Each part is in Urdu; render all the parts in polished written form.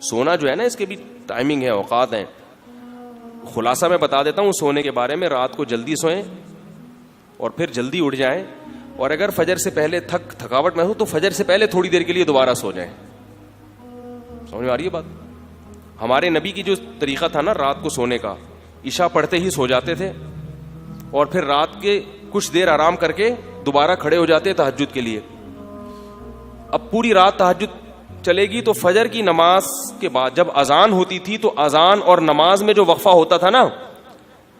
سونا جو ہے نا اس کے بھی ٹائمنگ ہے, اوقات ہیں. خلاصہ میں بتا دیتا ہوں سونے کے بارے میں. رات کو جلدی سوئیں اور پھر جلدی اٹھ جائیں, اور اگر فجر سے پہلے تھکاوٹ محسوس تو فجر سے پہلے تھوڑی دیر کے لیے دوبارہ سو جائیں. سمجھ میں آ رہی ہے بات؟ ہمارے نبی کی جو طریقہ تھا نا رات کو سونے کا, عشاء پڑھتے ہی سو جاتے تھے اور پھر رات کے کچھ دیر آرام کر کے دوبارہ کھڑے ہو جاتے تہجد کے لیے. اب پوری رات تہجد چلے گی تو فجر کی نماز کے بعد جب اذان ہوتی تھی تو اذان اور نماز میں جو وقفہ ہوتا تھا نا,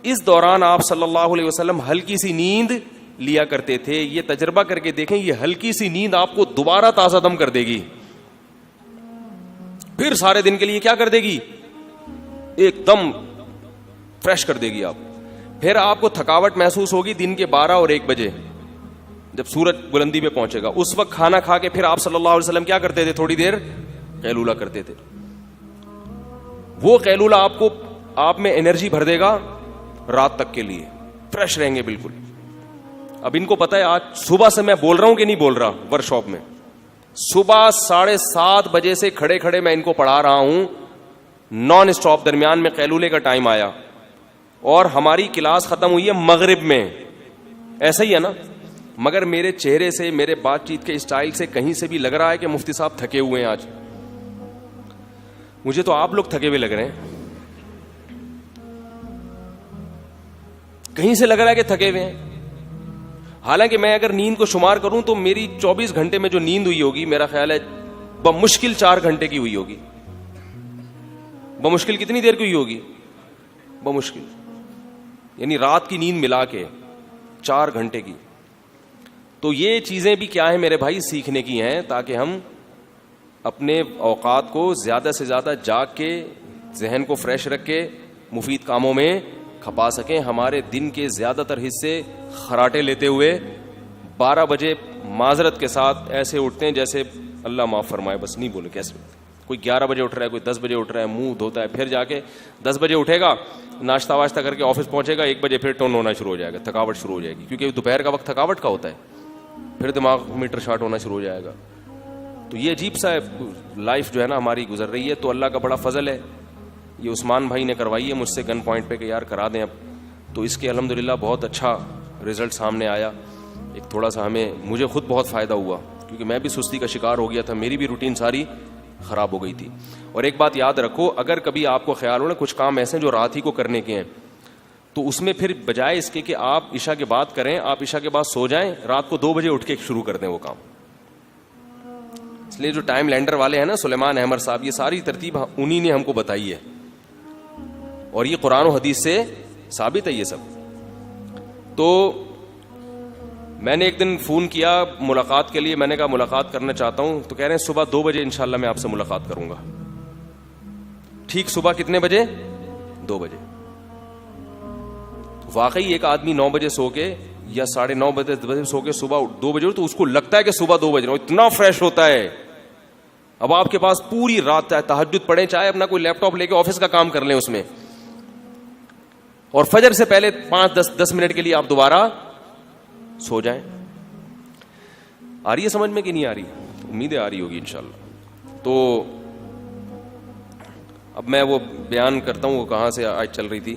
اس دوران آپ صلی اللہ علیہ وسلم ہلکی سی نیند لیا کرتے تھے. یہ تجربہ کر کے دیکھیں, یہ ہلکی سی نیند آپ کو دوبارہ تازہ دم کر دے گی, پھر سارے دن کے لیے کیا کر دے گی, ایک دم فریش کر دے گی آپ. پھر آپ کو تھکاوٹ محسوس ہوگی دن کے 12 اور 1 بجے جب سورج بلندی پہ پہنچے گا. اس وقت کھانا کھا کے پھر آپ صلی اللہ علیہ وسلم کیا کرتے تھے, تھوڑی دیر قیلولہ کرتے تھے. وہ قیلولہ آپ میں انرجی بھر دے گا رات تک کے لیے, فریش رہیں گے بالکل. اب ان کو پتا ہے آج صبح سے میں بول رہا ہوں کہ نہیں بول رہا, ورک شاپ میں صبح 7:30 بجے سے کھڑے کھڑے میں ان کو پڑھا رہا ہوں نان اسٹاپ. درمیان میں قیلولے کا ٹائم آیا اور ہماری کلاس ختم ہوئی ہے مغرب میں. ایسا ہی ہے نا, مگر میرے چہرے سے, میرے بات چیت کے اسٹائل سے کہیں سے بھی لگ رہا ہے کہ مفتی صاحب تھکے ہوئے ہیں آج. مجھے تو آپ لوگ تھکے ہوئے لگ رہے ہیں, کہیں سے لگ رہا ہے کہ تھکے ہوئے ہیں. حالانکہ میں اگر نیند کو شمار کروں تو میری 24 گھنٹے میں جو نیند ہوئی ہوگی میرا خیال ہے بمشکل 4 گھنٹے کی ہوئی ہوگی. بمشکل کتنی دیر کی ہوئی ہوگی, بمشکل یعنی رات کی نیند ملا کے 4 گھنٹے کی. تو یہ چیزیں بھی کیا ہیں میرے بھائی, سیکھنے کی ہیں, تاکہ ہم اپنے اوقات کو زیادہ سے زیادہ جاگ کے ذہن کو فریش رکھ کے مفید کاموں میں کھپا سکیں. ہمارے دن کے زیادہ تر حصے خراٹے لیتے ہوئے 12 بجے معذرت کے ساتھ ایسے اٹھتے ہیں جیسے اللہ معاف فرمائے, بس نہیں بولے کیسے. کوئی 11 بجے اٹھ رہا ہے, کوئی 10 بجے اٹھ رہا ہے, منہ دھوتا ہے, پھر جا کے 10 بجے اٹھے گا, ناشتہ واشتہ کر کے آفس پہنچے گا, 1 بجے پھر ٹون ہونا شروع ہو جائے گا, تھکاوٹ شروع ہو جائے گی, کیونکہ دوپہر کا وقت تھکاوٹ کا ہوتا ہے, پھر دماغ میٹر شارٹ ہونا شروع ہو جائے گا. تو یہ عجیب سا لائف جو ہے نا ہماری گزر رہی ہے. تو اللہ کا بڑا فضل ہے, یہ عثمان بھائی نے کروائی ہے مجھ سے گن پوائنٹ پہ کہ یار کرا دیں اب, تو اس کے الحمدللہ بہت اچھا رزلٹ سامنے آیا. ایک تھوڑا سا مجھے خود بہت فائدہ ہوا, کیونکہ میں بھی سستی کا شکار ہو گیا تھا, میری بھی روٹین ساری خراب ہو گئی تھی. اور ایک بات یاد رکھو, اگر کبھی آپ کو خیال ہو نا کچھ کام ایسے جو رات ہی کو کرنے کے ہیں, تو اس میں پھر بجائے اس کے کہ آپ عشاء کے بعد کریں, آپ عشاء کے بعد سو جائیں, رات کو 2 بجے اٹھ کے شروع کر دیں وہ کام. اس لیے جو ٹائم لینڈر والے ہیں نا سلیمان احمد صاحب, یہ ساری ترتیب انہی نے ہم کو بتائی ہے, اور یہ قرآن و حدیث سے ثابت ہے یہ سب. تو میں نے ایک دن فون کیا ملاقات کے لیے, میں نے کہا ملاقات کرنا چاہتا ہوں, تو کہہ رہے ہیں صبح 2 بجے انشاءاللہ میں آپ سے ملاقات کروں گا. ٹھیک صبح کتنے بجے, 2 بجے. واقعی ایک آدمی 9 بجے سو کے یا 9:30 بجے 10 بجے سو کے صبح 2 بجے تو اس کو لگتا ہے کہ صبح 2 بج رہا ہوں, اتنا فریش ہوتا ہے. اب آپ کے پاس پوری رات تہجد پڑھیں, چاہے اپنا کوئی لیپ ٹاپ لے کے آفس کا کام کر لیں اس میں, اور فجر سے پہلے 5-10 منٹ کے لیے آپ دوبارہ سو جائیں. آ رہی ہے سمجھ میں کہ نہیں آ رہی؟ امیدیں آ رہی ہوگی انشاءاللہ. تو اب میں وہ بیان کرتا ہوں وہ کہاں سے آج چل رہی تھی.